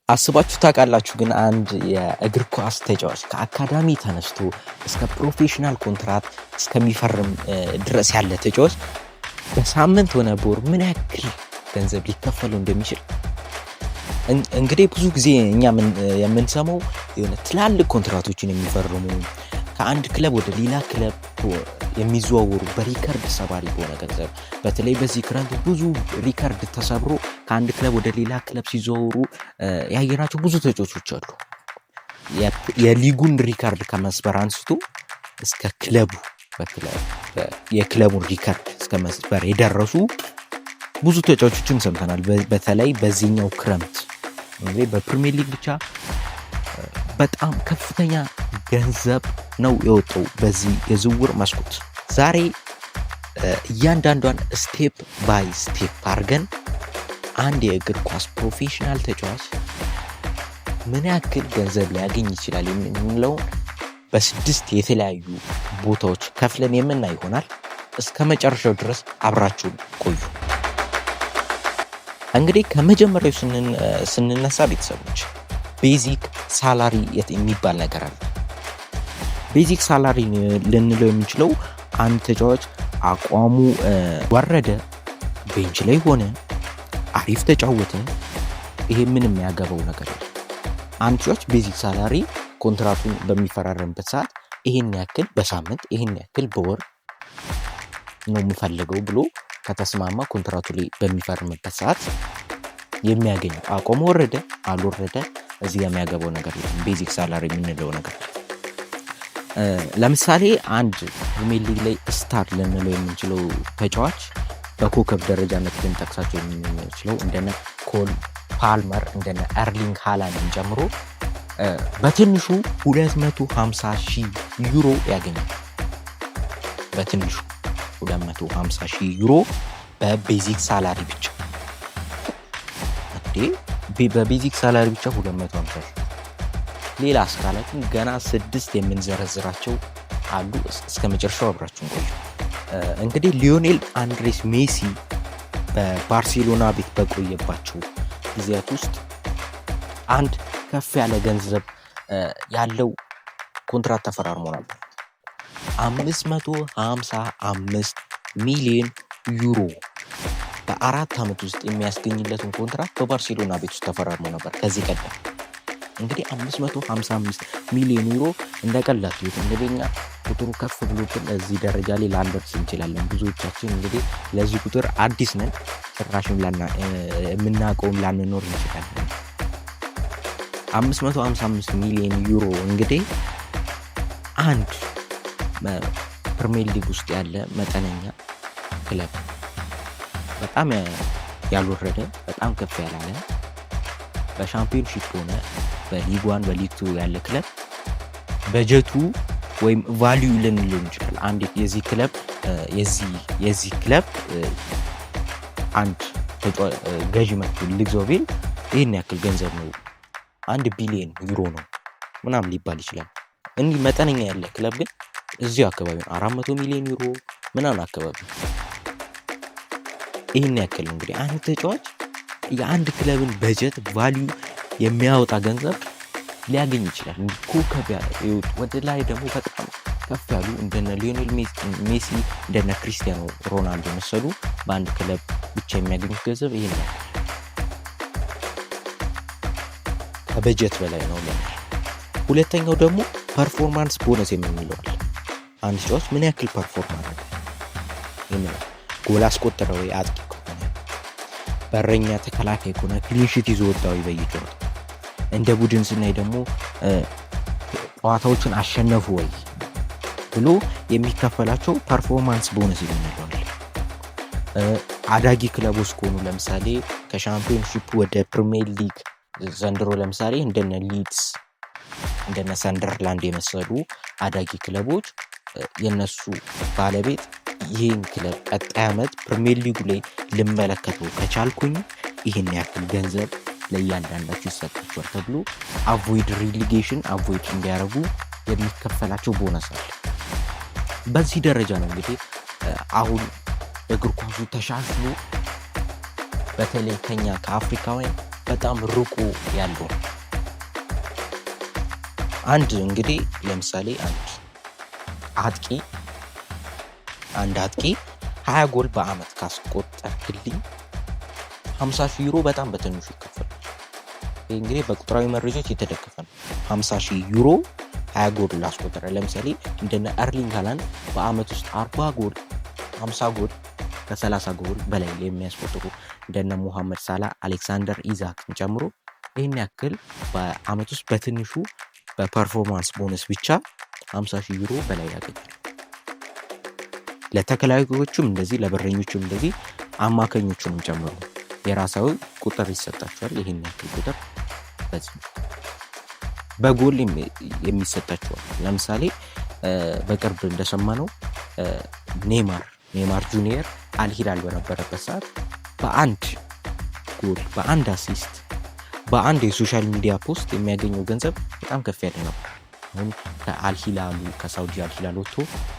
አስባችሁ ታውቃላችሁ? ግን አንድ የእግር ኳስ ተጫዋች ከአካዳሚ ተነስቶ እስከ ፕሮፌሽናል ኮንትራት እስከሚፈርም ድረስ ያለ ተጫዋች በሳምንት ሆነ በወር ምን ያክል ገንዘብ ሊከፈለው እንደሚችል እንግዲህ ብዙ ጊዜ እኛ የምንሰማው የሆነ ትላልቅ ኮንትራቶችን የሚፈርሙ ከአንድ ክለብ ወደ ሌላ ክለብ የሚዘዋወሩ በሪከርድ ሰባሪ በሆነ ገንዘብ በተለይ በዚህ ክረምት ብዙ ሪከርድ ተሰብሮ ከአንድ ክለብ ወደ ሌላ ክለብ ሲዘዋወሩ ያየናቸው ብዙ ተጫዋቾች አሉ። የሊጉን ሪከርድ ከመስበር አንስቶ እስከ ክለቡ የክለቡን ሪከርድ እስከ መስበር የደረሱ ብዙ ተጫዋቾችን ሰምተናል። በተለይ በዚህኛው ክረምት እንግዲህ በፕሪሚየር ሊግ ብቻ በጣም ከፍተኛ ገንዘብ ነው የወጣው በዚህ የዝውውር መስኮት። ዛሬ እያንዳንዷን ስቴፕ ባይ ስቴፕ አድርገን አንድ የእግር ኳስ ፕሮፌሽናል ተጫዋች ምን ያክል ገንዘብ ሊያገኝ ይችላል የምንለውን በስድስት የተለያዩ ቦታዎች ከፍለን የምናይ ይሆናል። እስከ መጨረሻው ድረስ አብራችሁን ቆዩ። እንግዲህ ከመጀመሪያው ስንነሳ ቤተሰቦች ቤዚክ ሳላሪ የሚባል ነገር አለ። ቤዚክ ሳላሪ ልንለው የምንችለው አንድ ተጫዋች አቋሙ ወረደ፣ ቤንች ላይ ሆነ፣ አሪፍ ተጫወተ፣ ይሄ ምንም የሚያገባው ነገር ነው። አንድ ተጫዋች ቤዚክ ሳላሪ ኮንትራቱን በሚፈራረምበት ሰዓት ይሄን ያክል በሳምንት ይሄን ያክል በወር ነው የምፈልገው ብሎ ከተስማማ ኮንትራቱ ላይ በሚፈርምበት ሰዓት የሚያገኘው አቋሙ ወረደ አልወረደ እዚህ የሚያገባው ነገር የለም። ቤዚክ ሳላሪ የምንለው ነገር ለምሳሌ አንድ ፕሪሚየር ሊግ ላይ ስታር ልንለው የምንችለው ተጫዋች በኮከብ ደረጃነት ልንጠቅሳቸው የምንችለው እንደነ ኮል ፓልመር እንደነ ኤርሊንግ ሃላንድን ጨምሮ በትንሹ 250,000 ዩሮ ያገኛል። በትንሹ 250,000 ዩሮ በቤዚክ ሳላሪ ብቻ። በቤዚክ ሳላሪ ብቻ 250,000። ሌላ አስካላችን ገና 6 የምንዘረዝራቸው አሉ። እስከ መጨረሻው አብራችሁን ቆዩ። እንግዲህ ሊዮኔል አንድሬስ ሜሲ በባርሴሎና ቤት በቆየባቸው ጊዜያት ውስጥ አንድ ከፍ ያለ ገንዘብ ያለው ኮንትራት ተፈራርሞ ነበር። 555 ሚሊዮን ዩሮ በ4 ዓመት ውስጥ የሚያስገኝለትን ኮንትራት በባርሴሎና ቤት ውስጥ ተፈራርሞ ነበር ከዚህ ቀደም። እንግዲህ 555 ሚሊዮን ዩሮ እንደቀላል ይሁን እንግዲህ እኛ ቁጥሩ ከፍ ብሎብን እዚህ ደረጃ ላይ ላንደርስ እንችላለን። ብዙዎቻችን እንግዲህ ለዚህ ቁጥር አዲስ ነን፣ ጭራሽም የምናውቀውም ላንኖር እንችላለን። 555 ሚሊዮን ዩሮ እንግዲህ አንድ ፕሪሚየር ሊግ ውስጥ ያለ መጠነኛ ክለብ በጣም ያልወረደ በጣም ከፍ ያላለ በሻምፒዮንሺፕ ሆነ በሊግ 1 በሊግ 2 ያለ ክለብ በጀቱ ወይም ቫልዩ ልንለው እንችላለን። አንድ የዚህ ክለብ አንድ ገዢ መጥቶ ልግዛው ቢል ይህን ያክል ገንዘብ ነው 1 ቢሊዮን ዩሮ ነው ምናምን ሊባል ይችላል። እንዲህ መጠነኛ ያለ ክለብ ግን እዚሁ አካባቢ ነው 400 ሚሊዮን ዩሮ ምናምን አካባቢ። ይህን ያክል እንግዲህ አንድ ተጫዋች የአንድ ክለብን በጀት ቫልዩ የሚያወጣ ገንዘብ ሊያገኝ ይችላል። ኮከብ ወደ ላይ ደግሞ በጣም ከፍ ያሉ እንደነ ሊዮኔል ሜሲ እንደነ ክሪስቲያኖ ሮናልዶ መሰሉ በአንድ ክለብ ብቻ የሚያገኙት ገንዘብ ይሄን ነው። ከበጀት በላይ ነው። ሁለተኛው ደግሞ ፐርፎርማንስ ቦነስ የምንለው አለ። አንድ ተጫዋች ምን ያክል ፐርፎርም አደረገ የሚለው ጎል አስቆጠረ ወይ፣ አጥቂ ከሆነ፣ በረኛ ተከላካይ ከሆነ ክሊን ሺት ይዞ ወጣው በየጨዋታው፣ እንደ ቡድን ስናይ ደግሞ ጨዋታዎችን አሸነፉ ወይ ብሎ የሚከፈላቸው ፐርፎርማንስ ቦነስ ይሆናል። አዳጊ ክለቦች ከሆኑ ለምሳሌ ከሻምፒዮንሺፕ ወደ ፕሪሚየር ሊግ ዘንድሮ ለምሳሌ እንደነ ሊድስ እንደነ ሰንደርላንድ የመሰሉ አዳጊ ክለቦች የነሱ ባለቤት ይህን ክለብ ቀጣይ ዓመት ፕሪሚየር ሊጉ ላይ ልመለከተው ከቻልኩኝ ይህን ያክል ገንዘብ ለእያንዳንዳቸው ይሰጣቸዋል ተብሎ አቮይድ ሪሊጌሽን አቮይድ እንዲያደርጉ የሚከፈላቸው ቦነስ አለ። በዚህ ደረጃ ነው እንግዲህ አሁን እግር ኳሱ ተሻሽሎ በተለይ ከኛ ከአፍሪካውያን በጣም ርቁ ያለው አንድ እንግዲህ ለምሳሌ አንድ አጥቂ 20 ጎል በአመት ካስቆጠርክልኝ 50,000 ዩሮ በጣም በትንሹ ይከፈላል። ይህ እንግዲህ በቁጥራዊ መረጃዎች የተደገፈ ነው። 50,000 ዩሮ 20 ጎል ላስቆጠረ ለምሳሌ እንደነ ኤርሊንግ ሃላንድ በአመት ውስጥ 40 ጎል 50 ጎል ከ30 ጎል በላይ የሚያስቆጥሩ እንደነ ሙሐመድ ሳላ፣ አሌክሳንደር ኢዛክን ጨምሮ ይህን ያክል በአመት ውስጥ በትንሹ በፐርፎርማንስ ቦነስ ብቻ 50,000 ዩሮ በላይ ያገኛል። ለተከላካዮቹም እንደዚህ ለበረኞቹም እንደዚህ አማካኞቹንም ጨምሮ የራሳዊ ቁጥር ይሰጣቸዋል። ይህን ያክል ቁጥር በጎል የሚሰጣቸዋል። ለምሳሌ በቅርብ እንደሰማነው ኔይማር ጁኒየር አልሂላል በነበረበት ሰዓት በአንድ ጎል በአንድ አሲስት በአንድ የሶሻል ሚዲያ ፖስት የሚያገኘው ገንዘብ በጣም ከፍ ያለ ነበር። አሁን ከሳውዲ አልሂላል ወጥቶ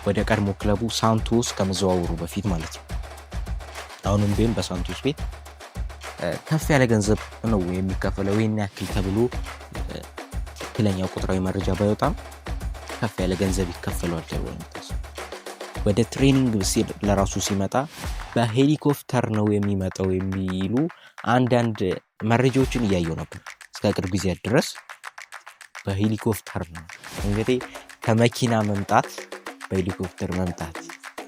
ወደ ቀድሞ ክለቡ ሳንቶስ ከመዘዋወሩ በፊት ማለት ነው። አሁንም ቢሆን በሳንቶስ ቤት ከፍ ያለ ገንዘብ ነው የሚከፈለው። ይህን ያክል ተብሎ ትክክለኛ ቁጥራዊ መረጃ ባይወጣም ከፍ ያለ ገንዘብ ይከፈለዋል ተብሎ ነው። ወደ ትሬኒንግ ለራሱ ሲመጣ በሄሊኮፕተር ነው የሚመጣው የሚሉ አንዳንድ መረጃዎችን እያየው ነበር። እስከ ቅርብ ጊዜ ድረስ በሄሊኮፕተር ነው እንግዲህ ከመኪና መምጣት በሄሊኮፕተር መምጣት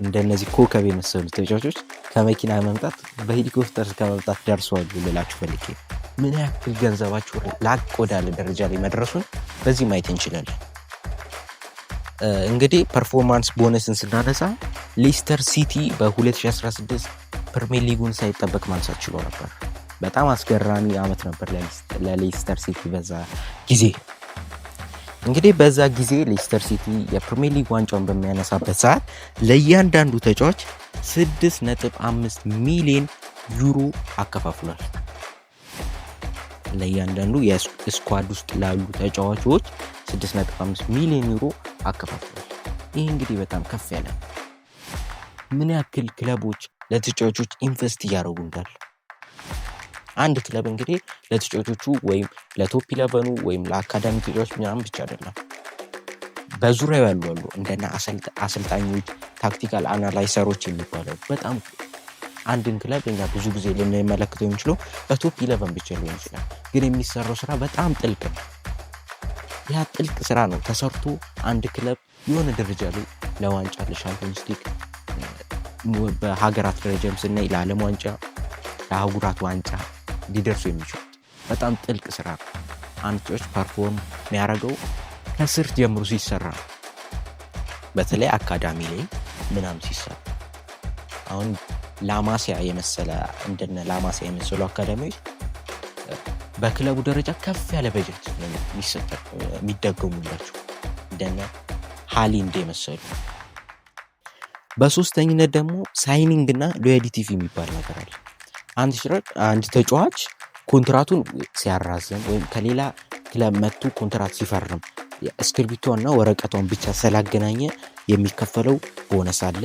እንደነዚህ ኮከብ የመሰሉ ተጫዋቾች ከመኪና መምጣት በሄሊኮፕተር ከመምጣት ደርሰዋል ልላችሁ ፈልጌ ምን ያክል ገንዘባችሁ ላቅ ወዳለ ደረጃ ላይ መድረሱን በዚህ ማየት እንችላለን። እንግዲህ ፐርፎርማንስ ቦነስን ስናነሳ ሌስተር ሲቲ በ2016 ፕሪሚየር ሊጉን ሳይጠበቅ ማንሳት ችሎ ነበር። በጣም አስገራሚ አመት ነበር ለሌስተር ሲቲ በዛ ጊዜ። እንግዲህ በዛ ጊዜ ሌስተር ሲቲ የፕሪሚየር ሊግ ዋንጫውን በሚያነሳበት ሰዓት ለእያንዳንዱ ተጫዋች 6.5 ሚሊዮን ዩሮ አከፋፍሏል። ለእያንዳንዱ የስኳድ ውስጥ ላሉ ተጫዋቾች 6.5 ሚሊዮን ዩሮ አከፋፍሏል። ይህ እንግዲህ በጣም ከፍ ያለ ምን ያክል ክለቦች ለተጫዋቾች ኢንቨስት እያደረጉ እንዳለ አንድ ክለብ እንግዲህ ለተጫዋቾቹ ወይም ለቶፕ 11 ወይም ለአካዳሚ ተጫዋቾች ምናምን ብቻ አይደለም፣ በዙሪያው ያሉ እንደና አሰልጣኞች፣ ታክቲካል አናላይዘሮች የሚባለው በጣም አንድን ክለብ እኛ ብዙ ጊዜ ልንመለከተው የምንችለው በቶፕ 11 ብቻ ሊሆን ይችላል፣ ግን የሚሰራው ስራ በጣም ጥልቅ ነው። ያ ጥልቅ ስራ ነው ተሰርቶ አንድ ክለብ የሆነ ደረጃ ላይ ለዋንጫ ለሻምፒዮንስ ሊግ በሀገራት ደረጃም ስናይ ለዓለም ዋንጫ ለአህጉራት ዋንጫ ሊደርሱ የሚችሉት በጣም ጥልቅ ስራ ነው። አንድ ተጫዋች ፐርፎርም የሚያደርገው ከስር ጀምሮ ሲሰራ ነው። በተለይ አካዳሚ ላይ ምናምን ሲሰራ አሁን ላማሲያ የመሰሉ አካዳሚዎች በክለቡ ደረጃ ከፍ ያለ በጀት የሚደገሙላቸው እንደነ ሃሊንድ የመሰሉ። በሶስተኝነት ደግሞ ሳይኒንግ እና ሎያሊቲ ፊ የሚባል ነገር አለ። አንድ ተጫዋች ኮንትራቱን ሲያራዝም ወይም ከሌላ ክለብ መጥቶ ኮንትራት ሲፈርም እስክሪብቶና ወረቀቷን ብቻ ስላገናኘ የሚከፈለው ቦነስ አለ።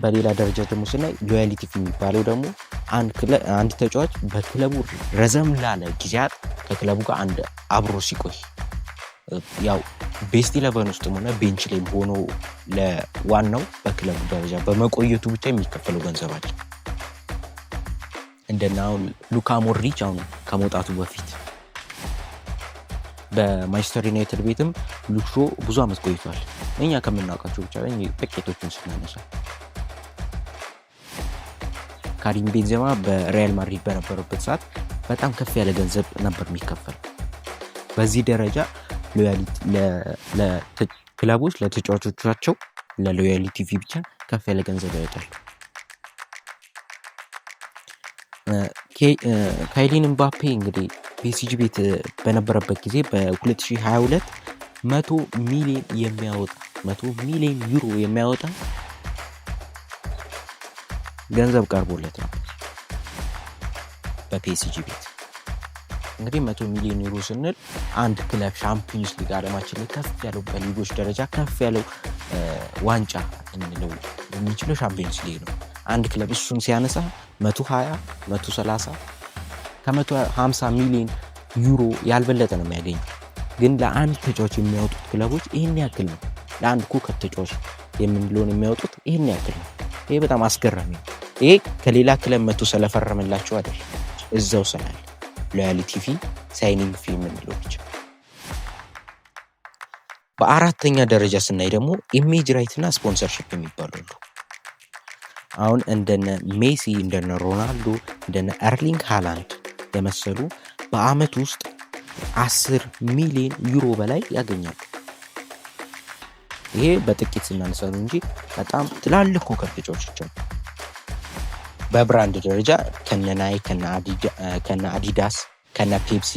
በሌላ ደረጃ ደግሞ ስናይ ሎያሊቲ ፊ የሚባለው ደግሞ አንድ ተጫዋች በክለቡ ረዘም ላለ ጊዜያት ከክለቡ ጋር አብሮ ሲቆይ ያው ቤስት 11 ውስጥ ሆነ ቤንች ላይ ሆኖ ለዋናው በክለቡ ደረጃ በመቆየቱ ብቻ የሚከፈለው ገንዘብ አለ። እንደና ሉካ ሞድሪች አሁን ከመውጣቱ በፊት በማንቸስተር ዩናይትድ ቤትም ሉክ ሾው ብዙ አመት ቆይቷል። እኛ ከምናውቃቸው ብቻ ጥቂቶቹን ስናነሳ ካሪም ቤንዜማ በሪያል ማድሪድ በነበረበት ሰዓት በጣም ከፍ ያለ ገንዘብ ነበር የሚከፈል። በዚህ ደረጃ ክለቦች ለተጫዋቾቻቸው ለሎያሊቲ ፊ ብቻ ከፍ ያለ ገንዘብ ያወጣሉ። ካይሊን ምባፔ እንግዲህ ፒኤስጂ ቤት በነበረበት ጊዜ በ2022 100 ሚሊዮን ዩሮ የሚያወጣ ገንዘብ ቀርቦለት ነበር በፒኤስጂ ቤት። እንግዲህ 100 ሚሊዮን ዩሮ ስንል አንድ ክለብ ሻምፒዮንስ ሊግ ዓለማችን ላይ ከፍ ያለው በሊጎች ደረጃ ከፍ ያለው ዋንጫ እንለው የሚችለው ሻምፒዮንስ ሊግ ነው። አንድ ክለብ እሱን ሲያነሳ 120 130 ከ150 ሚሊዮን ዩሮ ያልበለጠ ነው የሚያገኙ። ግን ለአንድ ተጫዋች የሚያወጡት ክለቦች ይህን ያክል ነው። ለአንድ ኮከብ ተጫዋች የምንለውን የሚያወጡት ይህን ያክል ነው። ይሄ በጣም አስገራሚ ነው። ይሄ ከሌላ ክለብ መቶ ስለፈረመላቸው አይደለም፣ እዛው ስላለ ሎያሊቲ ፊ፣ ሳይኒንግ ፊ የምንለው ብቻ። በአራተኛ ደረጃ ስናይ ደግሞ ኢሜጅ ራይት እና ስፖንሰርሺፕ የሚባሉ አሉ። አሁን እንደነ ሜሲ፣ እንደነ ሮናልዶ፣ እንደነ ኤርሊንግ ሃላንድ የመሰሉ በአመት ውስጥ 10 ሚሊዮን ዩሮ በላይ ያገኛሉ። ይሄ በጥቂት ስናነሳ ነው እንጂ በጣም ትላልቅ ኮከብ ተጫዋቾች አሉ። በብራንድ ደረጃ ከነ ናይክ፣ ከነ አዲዳስ፣ ከነ ፔፕሲ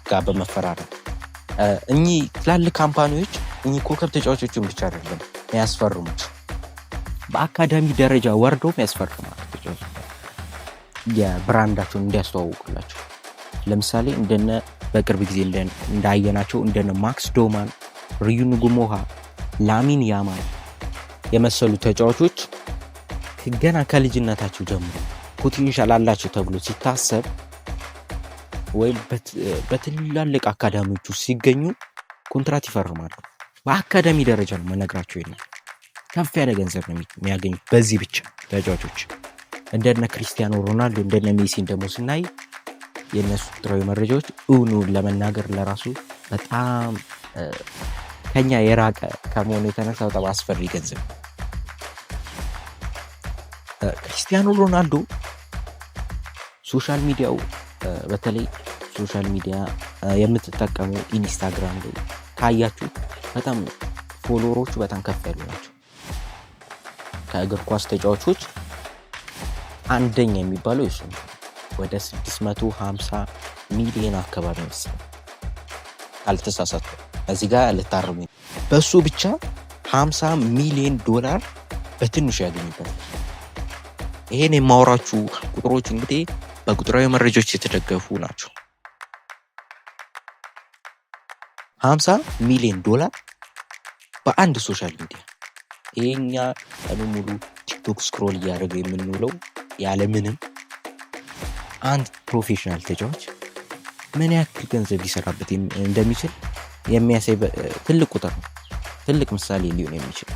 ጋር በመፈራረም እኚህ ትላልቅ ካምፓኒዎች እኚህ ኮከብ ተጫዋቾችን ብቻ አይደለም ያስፈርሙት፣ በአካዳሚ ደረጃ ወርዶም ያስፈርማሉ የብራንዳቸውን እንዲያስተዋውቁላቸው። ለምሳሌ እንደነ በቅርብ ጊዜ እንዳየናቸው እንደነ ማክስ ዶማን፣ ሪዩን ጉሞሃ፣ ላሚን ያማል የመሰሉ ተጫዋቾች ገና ከልጅነታቸው ጀምሮ ፖቴንሻል አላቸው ተብሎ ሲታሰብ ወይም በትላልቅ አካዳሚዎች ውስጥ ሲገኙ ኮንትራት ይፈርማሉ። በአካዳሚ ደረጃ ነው መነግራቸው ይላል። ከፍ ያለ ገንዘብ ነው የሚያገኙት በዚህ ብቻ ተጫዋቾች። እንደነ ክሪስቲያኖ ሮናልዶ እንደነ ሜሲን ደግሞ ስናይ የነሱ ቁጥራዊ መረጃዎች እውኑን ለመናገር ለራሱ በጣም ከኛ የራቀ ከመሆኑ የተነሳ በጣም አስፈሪ ገንዘብ። ክሪስቲያኖ ሮናልዶ ሶሻል ሚዲያው በተለይ ሶሻል ሚዲያ የምትጠቀሙ ኢንስታግራም ላይ ካያችሁ በጣም ፎሎወሮቹ በጣም ከፍ ያሉ ናቸው። ከእግር ኳስ ተጫዋቾች አንደኛ የሚባለው እሱ ነው። ወደ 650 ሚሊዮን አካባቢ ነው አልተሳሳትኩም። እዚህ ጋር ልታርሙ። በሱ ብቻ 50 ሚሊዮን ዶላር በትንሹ ያገኝበታል። ይሄን የማወራችሁ ቁጥሮች እንግዲህ በቁጥራዊ መረጃዎች የተደገፉ ናቸው። 50 ሚሊዮን ዶላር በአንድ ሶሻል ሚዲያ። ይሄኛ ቀኑ ሙሉ ቲክቶክ ስክሮል እያደረገ የምንውለው ያለምንም አንድ ፕሮፌሽናል ተጫዋች ምን ያክል ገንዘብ ሊሰራበት እንደሚችል የሚያሳይ ትልቅ ቁጥር ነው። ትልቅ ምሳሌ ሊሆን የሚችል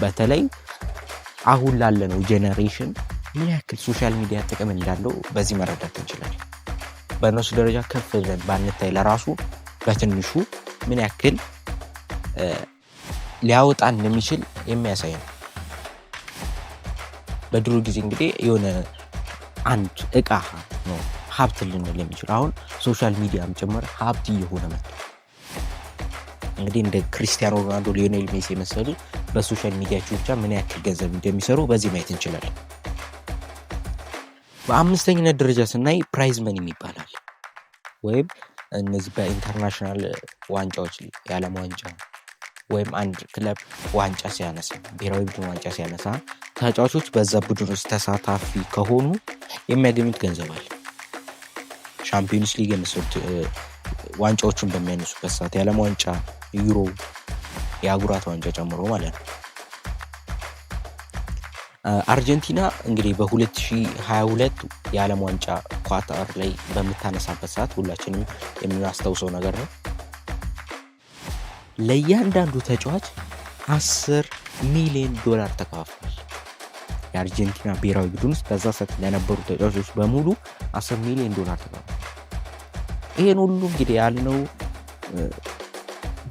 በተለይ አሁን ላለነው ጄኔሬሽን ምን ያክል ሶሻል ሚዲያ ጥቅም እንዳለው በዚህ መረዳት እንችላለን። በእነሱ ደረጃ ከፍ ብለን ባንታይ ለራሱ በትንሹ ምን ያክል ሊያወጣ እንደሚችል የሚያሳይ ነው። በድሮ ጊዜ እንግዲህ የሆነ አንድ እቃ ነው ሀብት ልንል የሚችል፣ አሁን ሶሻል ሚዲያም ጭምር ሀብት እየሆነ መጥቷል። እንግዲህ እንደ ክሪስቲያኖ ሮናልዶ፣ ሊዮኔል ሜሲ የመሰሉ በሶሻል ሚዲያቸው ብቻ ምን ያክል ገንዘብ እንደሚሰሩ በዚህ ማየት እንችላለን። በአምስተኝነት ደረጃ ስናይ ፕራይዝ መኒ ይባላል። ወይም እነዚህ በኢንተርናሽናል ዋንጫዎች የዓለም ዋንጫ ወይም አንድ ክለብ ዋንጫ ሲያነሳ፣ ብሔራዊ ቡድን ዋንጫ ሲያነሳ ተጫዋቾች በዛ ቡድን ውስጥ ተሳታፊ ከሆኑ የሚያገኙት ገንዘብ አለ። ሻምፒዮንስ ሊግ የመሰሉት ዋንጫዎችን በሚያነሱበት ሰዓት የዓለም ዋንጫ፣ ዩሮ፣ የአህጉራት ዋንጫ ጨምሮ ማለት ነው። አርጀንቲና እንግዲህ በ2022 የዓለም ዋንጫ ኳታር ላይ በምታነሳበት ሰዓት ሁላችንም የምናስታውሰው ነገር ነው። ለእያንዳንዱ ተጫዋች 10 ሚሊዮን ዶላር ተከፋፍሏል። የአርጀንቲና ብሔራዊ ቡድን ውስጥ በዛ ሰዓት ለነበሩ ተጫዋቾች በሙሉ 10 ሚሊዮን ዶላር ተከፋፍሏል። ይሄን ሁሉ እንግዲህ ያልነው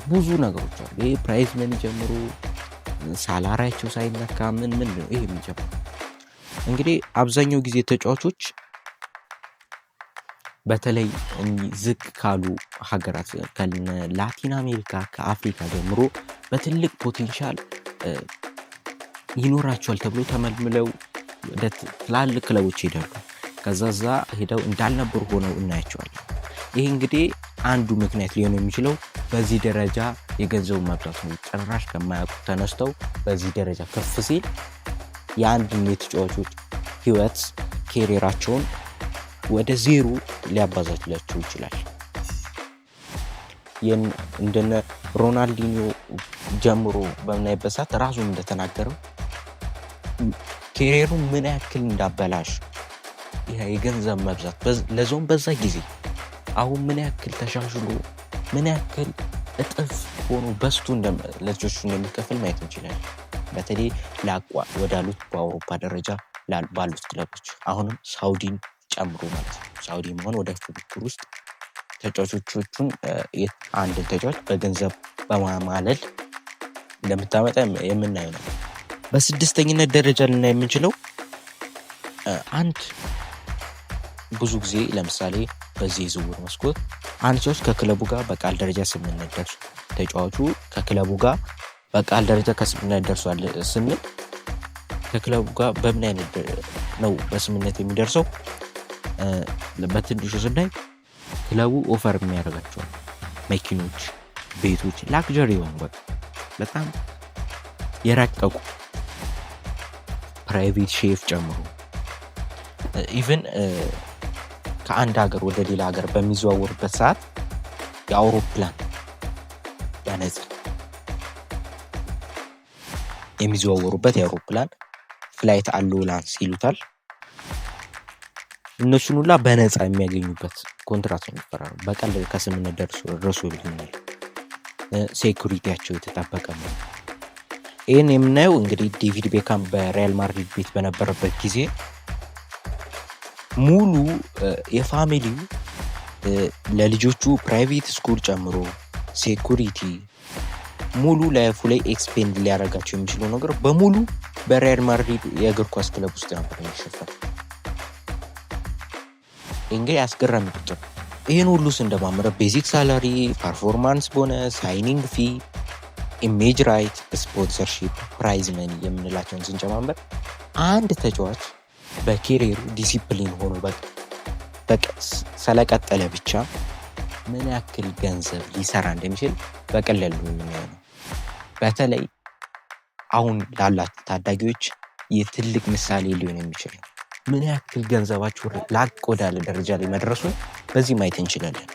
ብዙ ነገሮች አሉ። ይሄ ፕራይዝ መኒ ጀምሮ ሳላሪያቸው ሳይነካ ምን ነው ይሄ የሚጀምረው። እንግዲህ አብዛኛው ጊዜ ተጫዋቾች በተለይ ዝቅ ካሉ ሀገራት ከላቲን አሜሪካ ከአፍሪካ ጀምሮ በትልቅ ፖቴንሻል ይኖራቸዋል ተብሎ ተመልምለው ወደ ትላልቅ ክለቦች ይሄዳሉ። ከዛዛ ሄደው እንዳልነበሩ ሆነው እናያቸዋለን። ይሄ እንግዲህ አንዱ ምክንያት ሊሆን የሚችለው በዚህ ደረጃ የገንዘቡ መብዛት ነው። ጭራሽ ከማያውቁ ተነስተው በዚህ ደረጃ ከፍ ሲል የአንድ የተጫዋቾች ህይወት ኬሪራቸውን ወደ ዜሮ ሊያባዛላቸው ይችላል። እንደነ ሮናልዲኒዮ ጀምሮ በምናይበት ሰዓት ራሱን እንደተናገረው ኬሪሩን ምን ያክል እንዳበላሽ ይሄ የገንዘብ መብዛት ለዞም በዛ ጊዜ አሁን ምን ያክል ተሻሽሎ ምን ያክል እጥፍ ሆኖ በስቱ ለልጆቹ እንደሚከፍል ማየት እንችላለን። በተለይ ላቋ ወዳሉት በአውሮፓ ደረጃ ባሉት ክለቦች አሁንም ሳውዲን ጨምሮ ማለት ነው። ሳውዲ መሆን ወደ ፉክክር ውስጥ ተጫዋቾቹን አንድ ተጫዋች በገንዘብ በማማለል እንደምታመጣ የምናየው ነው። በስድስተኝነት ደረጃ ልናይ የምንችለው አንድ ብዙ ጊዜ ለምሳሌ በዚህ የዝውውር መስኮት አንድ ተጫዋች ከክለቡ ጋር በቃል ደረጃ ስምምነት ደርሷል። ተጫዋቹ ከክለቡ ጋር በቃል ደረጃ ከስምምነት ደርሷል ስንል ከክለቡ ጋር በምን አይነት ነው በስምምነት የሚደርሰው? በትንሹ ስናይ ክለቡ ኦፈር የሚያደርጋቸው መኪኖች፣ ቤቶች፣ ላክጀሪ የሆኑ በጣም የረቀቁ ፕራይቬት ሼፍ ጨምሮ ኢቭን ከአንድ ሀገር ወደ ሌላ ሀገር በሚዘዋወርበት ሰዓት የአውሮፕላን በነፃ የሚዘዋወሩበት የአውሮፕላን ፍላይት አሎላንስ ይሉታል። እነሱን ሁላ በነፃ የሚያገኙበት ኮንትራት ነው የሚፈራረሙ። በቀል ከስምምነት ደርሶ ይልኛል። ሴኩሪቲያቸው የተጠበቀ ነው። ይህን የምናየው እንግዲህ ዴቪድ ቤካም በሪያል ማድሪድ ቤት በነበረበት ጊዜ ሙሉ የፋሚሊው ለልጆቹ ፕራይቬት ስኩል ጨምሮ ሴኩሪቲ ሙሉ ላይፉ ላይ ኤክስፔንድ ሊያደርጋቸው የሚችለው ነገር በሙሉ በሪያል ማድሪድ የእግር ኳስ ክለብ ውስጥ ነበር የሚሸፈን። እንግዲህ አስገራሚ ቁጥር። ይህን ሁሉ ስንደማመረ ቤዚክ ሳላሪ፣ ፐርፎርማንስ ቦነስ፣ ሳይኒንግ ፊ፣ ኢሜጅ ራይት፣ ስፖንሰርሺፕ፣ ፕራይዝ መኒ የምንላቸውን ስንጨማመር አንድ ተጫዋች በኬሪየሩ ዲሲፕሊን ሆኖ በቃ ስለቀጠለ ብቻ ምን ያክል ገንዘብ ሊሰራ እንደሚችል በቀላሉ የምናየው ነው። በተለይ አሁን ላላችሁ ታዳጊዎች የትልቅ ምሳሌ ሊሆን የሚችል ምን ያክል ገንዘባችሁ ላቅ ወዳለ ደረጃ ላይ መድረሱን በዚህ ማየት እንችላለን።